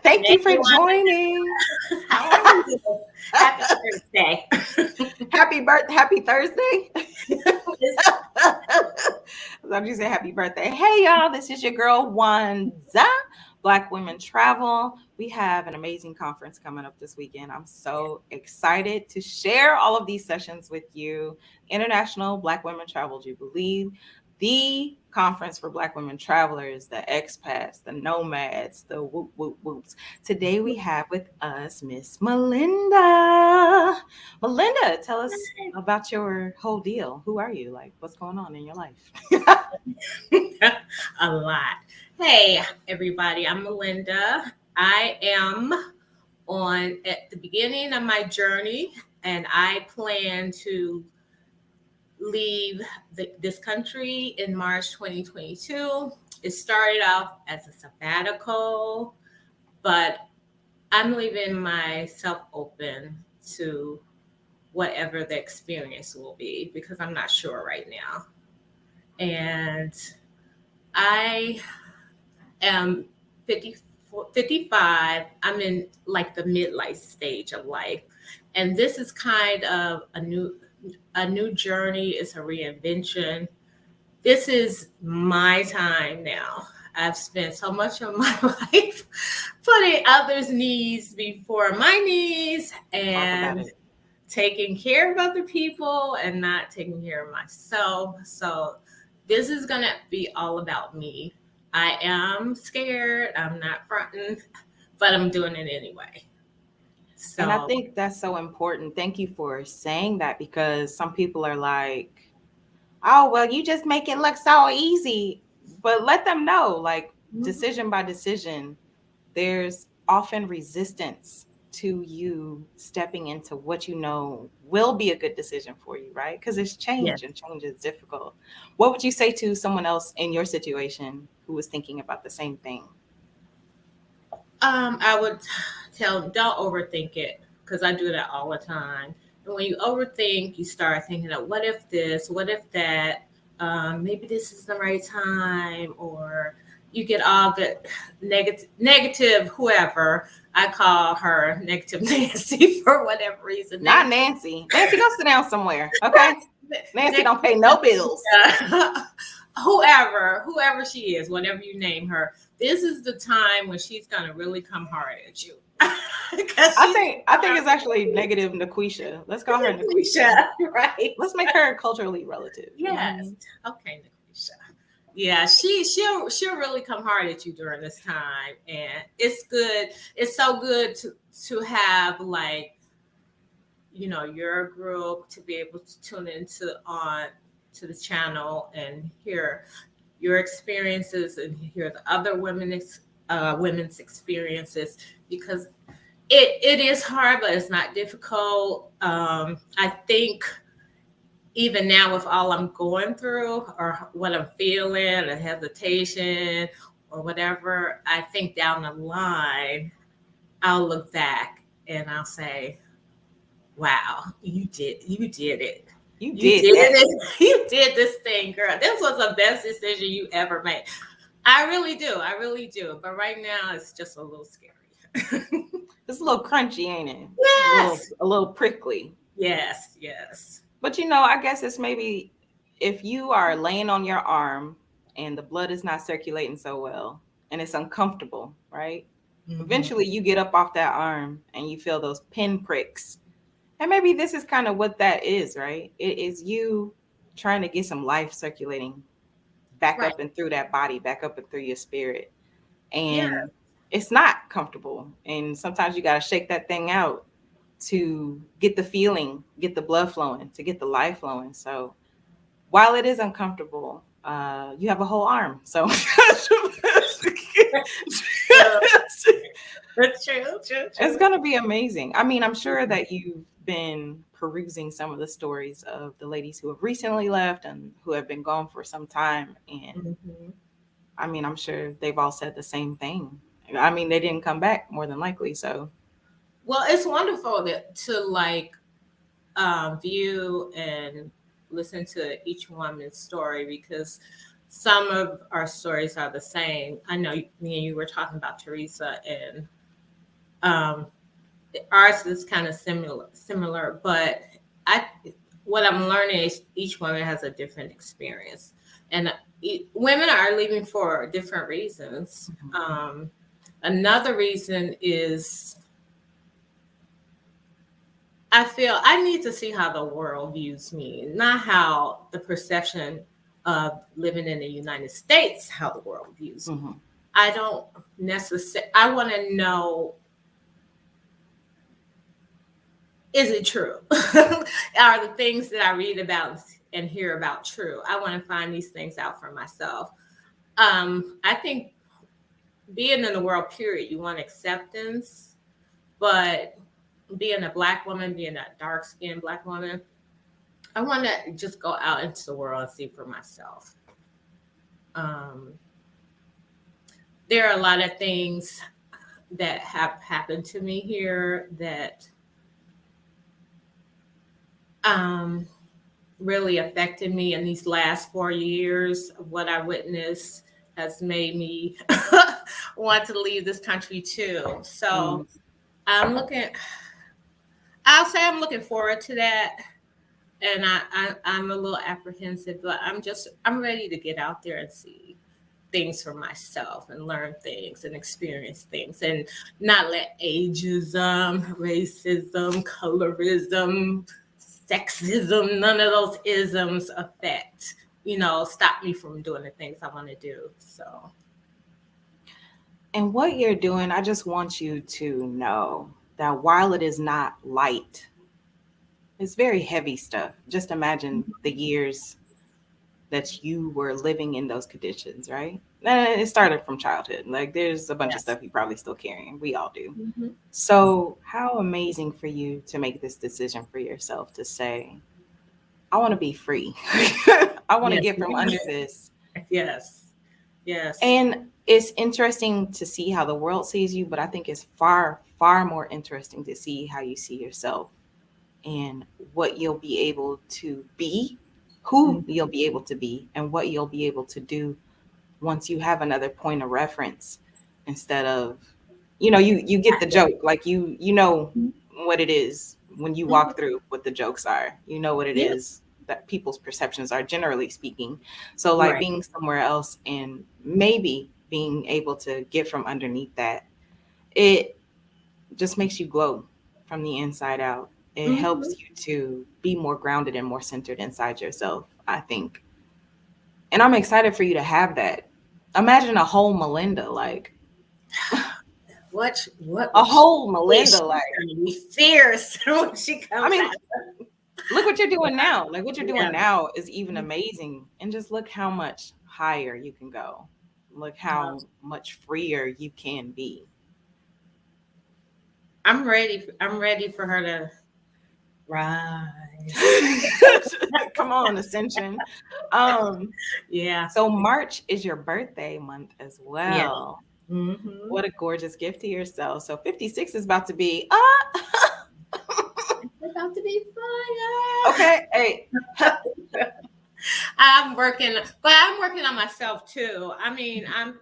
Thank you for joining. How are you? Happy Thursday. Happy Thursday. Let me say happy birthday. Hey y'all, this is your girl Wanda. Black Women Travel. We have an amazing conference coming up this weekend. I'm so excited to share all of these sessions with you. International Black Women Travel Jubilee, the conference for Black women travelers, the expats, the nomads, the whoop whoop whoops. Today we have with us Miss Melinda. Melinda, tell us about your whole deal. Who are you? Like, what's going on in your life? A lot. Hey, everybody. I'm Melinda. I am on at the beginning of my journey, and I plan to leave this country in March 2022. It started off as a sabbatical, but I'm leaving myself open to whatever the experience will be because I'm not sure right now. And I am 55. I'm in like the midlife stage of life. And this is kind of a new journey. It's a reinvention. This is my time now. I've spent so much of my life putting others' needs before my needs Talk about and it. taking care of other people and not taking care of myself. So this is going to be all about me. I am scared. I'm not fronting, but I'm doing it anyway. And I So, think that's so important. Thank you for saying that because some people are like, oh, well, you just make it look so easy. But let them know, like, decision by decision, there's often resistance to you stepping into what you know will be a good decision for you, right? Because it's yes. change and change is difficult. What would you say to someone else in your situation who was thinking about the same thing? I would tell them, don't overthink it because I do that all the time. And when you overthink, you start thinking of what if this, what if that, maybe this is the right time, or you get all the negative, whoever. I call her negative Nancy for whatever reason. Not Negative, Nancy. Nancy, go sit down somewhere, okay? Nancy don't pay no bills. whoever she is, whatever you name her, this is the time when she's gonna really come hard at you. Because I she's think I think it's actually negative Naquisha. Let's call her Nisha, Naquisha. right? Let's make her culturally relative. Yes. Okay, Nisha. Yeah, she'll really come hard at you during this time, and it's good. It's so good to have like your group to be able to tune into on to the channel and hear your experiences and hear the other women's experiences because it is hard, but it's not difficult. I think even now with all I'm going through or what I'm feeling, the hesitation or whatever, I think down the line I'll look back and I'll say, wow, you did it. You You did did that. it. You did this thing, girl. This was the best decision you ever made. I really do. I really do. But right now it's just a little scary. It's a little crunchy, ain't it? Yes. A little prickly. Yes. Yes. But I guess it's maybe if you are laying on your arm and the blood is not circulating so well and it's uncomfortable, right? Hmm. Eventually you get up off that arm and you feel those pin pricks. And maybe this is kind of what that is, right? It is you trying to get some life circulating back Right. up and through that body, back up and through your spirit. Yeah. And it's not comfortable. And sometimes you got to shake that thing out to get the feeling, get the blood flowing, to get the life flowing. So while it is uncomfortable, you have a whole arm. So True. True. True. it's True. going to be amazing. I mean, I'm sure that you've been perusing some of the stories of the ladies who have recently left and who have been gone for some time. And Hmm. I mean, I'm sure they've all said the same thing. I mean, they didn't come back more than likely. So, Well, it's wonderful to like view and listen to each woman's story because some of our stories are the same. I know me and you were talking about Teresa, and um, ours is kind of similar, but I what I'm learning is each woman has a different experience, and women are leaving for different reasons. Another reason is I feel I need to see how the world views me, not how the perception of living in the United States, how the world views me. Mm-hmm. I don't necessarily, I want to know, is it true? Are the things that I read about and hear about true? I want to find these things out for myself. I think being in the world, period, you want acceptance, but being a Black woman, being a dark skinned Black woman, I want to just go out into the world and see for myself. Um, there are a lot of things that have happened to me here that really affected me in these last 4 years. Of what I witnessed has made me want to leave this country too. So I'm looking, I'll say I'm looking forward to that. And I'm a little apprehensive, but I'm ready to get out there and see things for myself and learn things and experience things and not let ageism, racism, colorism, sexism, none of those isms affect, stop me from doing the things I want to do. So. And what you're doing, I just want you to know that while it is not light, it's very heavy stuff. Just imagine the years that you were living in those conditions, right? And it started from childhood. Like there's a bunch of Yes. stuff you probably still carrying. We all do. Mm-hmm. So how amazing for you to make this decision for yourself to say, I want to be free. I want to Yes. get from under this. Yes. Yes. And it's interesting to see how the world sees you, but I think it's far, far more interesting to see how you see yourself and what you'll be able to be, who you'll be able to be, and what you'll be able to do once you have another point of reference instead of, you get the joke, like you know what it is when you walk through what the jokes are, you know what it Yeah. is that people's perceptions are generally speaking. So like Right. being somewhere else and maybe being able to get from underneath that, it just makes you glow from the inside out. It Mm-hmm. helps you to be more grounded and more centered inside yourself, I think. And I'm excited for you to have that. Imagine a whole Melinda, like What a would she whole be? Melinda, She's like, gonna be fierce when she I comes mean, out. look what you're doing now. Like what you're doing Yeah. now is even amazing. And just look how much higher you can go. Look how much freer you can be. I'm ready. I'm ready for her to rise. Come on, Ascension. Um, Yeah. so March is your birthday month as Yeah. well. Mm-hmm. What a gorgeous gift to yourself. So 56 is about to be It's about to be okay. Hey. fire. I'm working on myself too. I mean, I've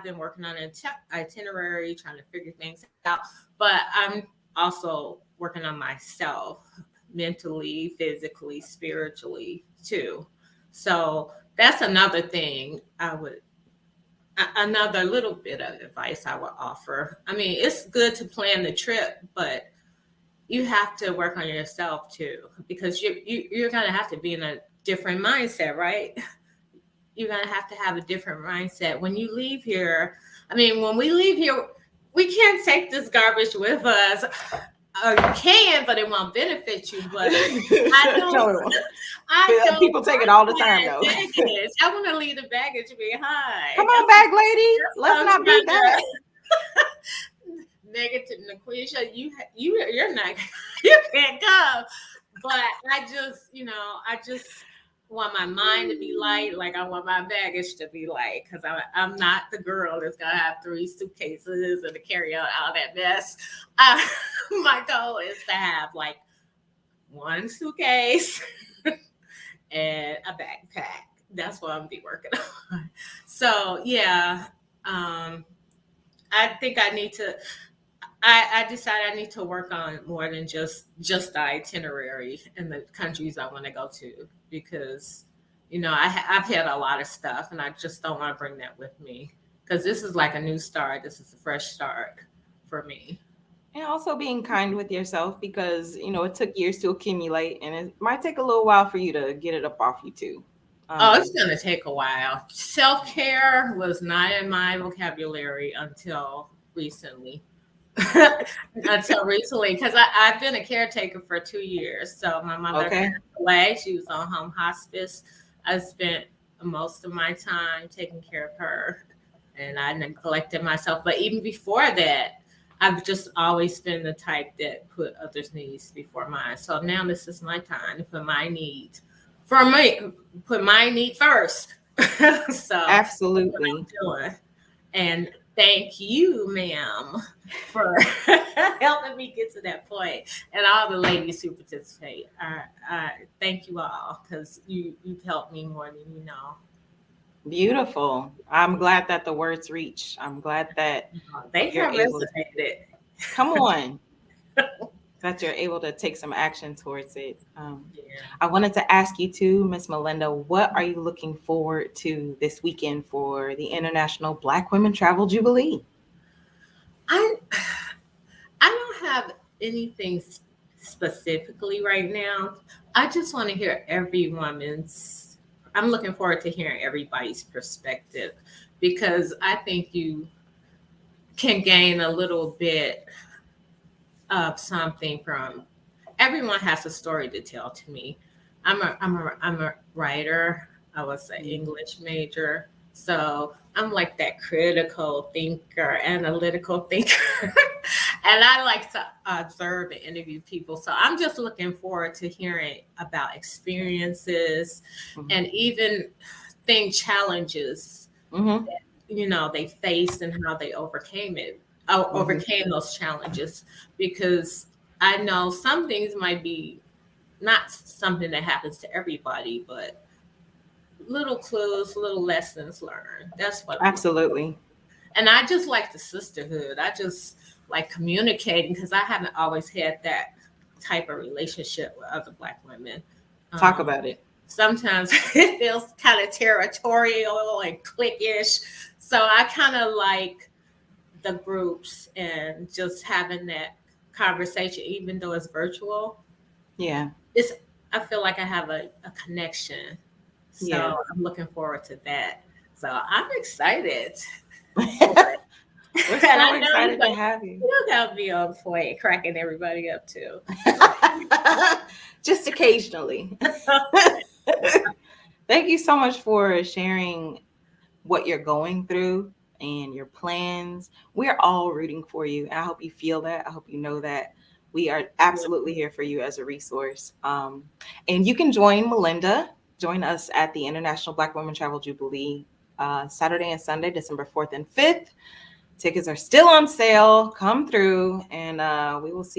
been working on an itinerary, trying to figure things out, but I'm also working on myself mentally, physically, spiritually too. So that's another thing another little bit of advice I would offer. I mean, it's good to plan the trip, but you have to work on yourself too, because you're gonna have to be in a different mindset, right? You're gonna have to have a different mindset when you leave here. I mean, when we leave here, we can't take this garbage with us. Or you can, but it won't benefit you. But I don't. No, I don't people take it all the time though. want baggage. I want to leave the baggage Come behind. on back, lady. That's Let's what I'm not be trying that. to. Negative, Naquisha, you're not. You can't go. But I just want my mind to be light. Like I want my baggage to be light because I'm not the girl that's gonna have 3 suitcases and to carry out all that mess. My goal is to have like 1 suitcase and a backpack that's what I'm be working on. So yeah, I think I need to. I decided I need to work on more than just the itinerary and the countries I want to go to because I've had a lot of stuff and I just don't want to bring that with me because this is like a new start. This is a fresh start for me. And also being kind with yourself because, it took years to accumulate and it might take a little while for you to get it up off you too. Oh, it's Um, gonna take a while. Self care was not in my vocabulary until recently. Until recently, because I've been a caretaker for 2 years. So my mother okay. passed away. She was on home hospice. I spent most of my time taking care of her, and I neglected myself. But even before that, I've just always been the type that put others' needs before mine. So now this is my time to put my needs for me, put my need first. So that's what I'm Absolutely. doing. And thank you, ma'am, for helping me get to that point, and all the ladies who participate. I thank you all because you've helped me more than you know. Beautiful. I'm glad that the words reach. I'm glad that They you're have able, resonated. come on, that you're able to take some action towards it. Yeah. I wanted to ask you too, Miss Melinda, what are you looking forward to this weekend for the International Black Women Travel Jubilee? I I don't have anything specifically right now. I just want to hear every woman's. I'm looking forward to hearing everybody's perspective because I think you can gain a little bit of something from everyone has a story to tell to me. I'm a writer. I was an Mm. English major. So I'm like that critical thinker, analytical thinker. And I like to observe and interview people. So I'm just looking forward to hearing about experiences Mhm. and even thing challenges Mhm. they faced and how they Mhm. overcame those challenges because I know some things might be not something that happens to everybody, but little clues, little lessons learned. That's what I'm looking for. Absolutely. And I just like the sisterhood. I just like communicating because I haven't always had that type of relationship with other Black women. Talk Um, about it. Sometimes it feels kind of territorial and cliquish. So I kind of like the groups and just having that conversation, even though it's virtual. Yeah. It's I feel like I have a connection. Yeah. So I'm looking forward to that. So I'm excited for it. We're And so I know excited to have you. you gotta be on point, cracking everybody up too. Just occasionally. Thank you so much for sharing what you're going through and your plans. We're all rooting for you. And I hope you feel that. I hope you know that we are absolutely here for you as a resource. And you can join Melinda, join us at the International Black Women Travel Jubilee Saturday and Sunday, December 4th and 5th. Tickets are still on sale. Come through and we will see